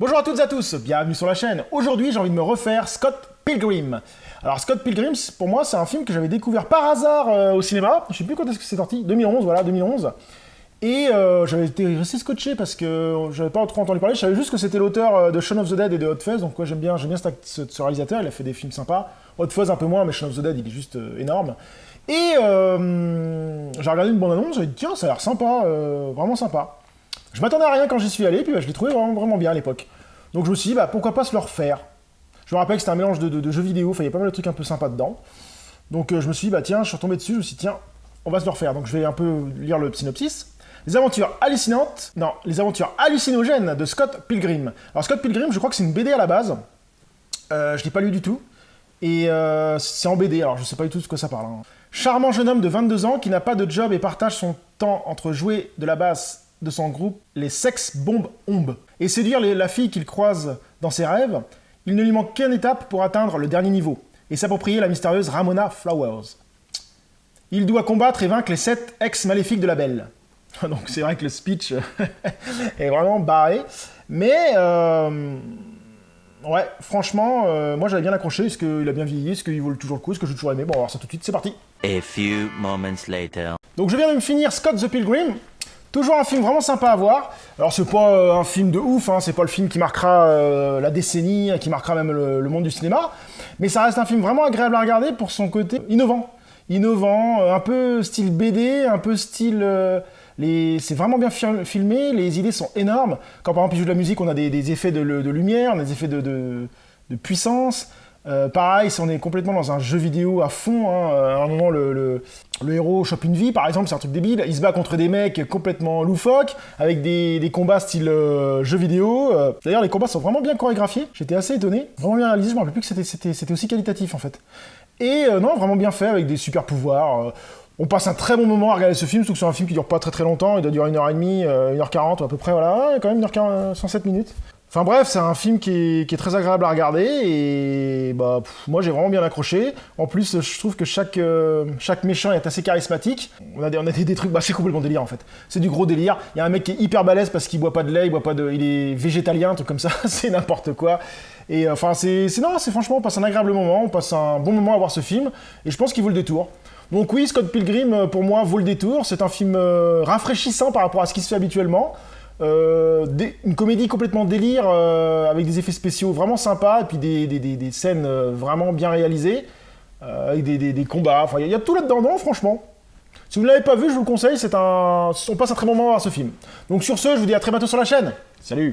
Bonjour à toutes et à tous, bienvenue sur la chaîne. Aujourd'hui, j'ai envie de me refaire Scott Pilgrim. Alors Scott Pilgrim, pour moi, c'est un film que j'avais découvert par hasard au cinéma. Je sais plus quand est-ce que c'est sorti, 2011, voilà, 2011. Et j'avais été resté scotché parce que j'avais pas trop entendu parler. Je savais juste que c'était l'auteur de Shaun of the Dead et de Hot Fuzz, donc ouais, j'aime bien ce réalisateur, il a fait des films sympas. Hot Fuzz un peu moins, mais Shaun of the Dead, il est juste énorme. Et j'ai regardé une bande-annonce, j'ai dit tiens, ça a l'air sympa, vraiment sympa. Je m'attendais à rien quand j'y suis allé, puis je l'ai trouvé vraiment bien à l'époque. Donc je me suis dit, pourquoi pas se le refaire. Je me rappelle que c'était un mélange de jeux vidéo, il y a pas mal de trucs un peu sympas dedans. Donc je me suis dit, tiens, je suis retombé dessus, je me suis dit, tiens, on va se le refaire. Donc je vais un peu lire le synopsis. Les aventures hallucinogènes de Scott Pilgrim. Alors Scott Pilgrim, je crois que c'est une BD à la base. Je l'ai pas lu du tout. Et c'est en BD, alors je sais pas du tout de quoi ça parle. Charmant jeune homme de 22 ans qui n'a pas de job et partage son temps entre jouer de la basse de son groupe, les Sex Bomb Omb, et séduire la fille qu'il croise dans ses rêves, il ne lui manque qu'une étape pour atteindre le dernier niveau, et s'approprier la mystérieuse Ramona Flowers. Il doit combattre et vaincre les 7 ex maléfiques de la belle. Donc c'est vrai que le speech est vraiment barré, mais ouais, franchement, moi j'avais bien accroché. Est-ce qu'il a bien vieilli? Est-ce qu'il vaut toujours le coup? Est-ce que j'ai toujours aimé? Bon, on va voir ça tout de suite, c'est parti. A few moments later. Donc je viens de me finir Scott the Pilgrim. Toujours un film vraiment sympa à voir. Alors c'est pas un film de ouf, c'est pas le film qui marquera la décennie, qui marquera même le monde du cinéma, mais ça reste un film vraiment agréable à regarder pour son côté innovant. Un peu style BD, un peu style... c'est vraiment bien filmé, les idées sont énormes. Quand par exemple il joue de la musique, on a des effets de lumière, on a des effets de puissance. Pareil, si on est complètement dans un jeu vidéo à fond, à un moment le héros chope une vie, par exemple, c'est un truc débile, il se bat contre des mecs complètement loufoques, avec des combats style jeu vidéo. D'ailleurs, les combats sont vraiment bien chorégraphiés, j'étais assez étonné, vraiment bien réalisé, je me rappelle plus que c'était aussi qualitatif en fait. Et non, vraiment bien fait, avec des super pouvoirs. On passe un très bon moment à regarder ce film, surtout que c'est un film qui dure pas très longtemps, il doit durer 1h30, 1h40 à peu près, voilà, quand même 1h40, 107 minutes. Enfin bref, c'est un film qui est très agréable à regarder et moi j'ai vraiment bien accroché. En plus, je trouve que chaque méchant est assez charismatique. On a des trucs, c'est complètement délire en fait. C'est du gros délire. Il y a un mec qui est hyper balèze parce qu'il boit pas de lait, il est végétalien, un truc comme ça, c'est n'importe quoi. Et enfin franchement, on passe un agréable moment, on passe un bon moment à voir ce film et je pense qu'il vaut le détour. Donc oui, Scott Pilgrim pour moi vaut le détour. C'est un film rafraîchissant par rapport à ce qui se fait habituellement. Une comédie complètement délire avec des effets spéciaux vraiment sympas et puis des scènes vraiment bien réalisées avec des combats, enfin il y a tout là-dedans, non franchement. Si vous ne l'avez pas vu, je vous le conseille, on passe un très bon moment à voir ce film. Donc sur ce, je vous dis à très bientôt sur la chaîne. Salut!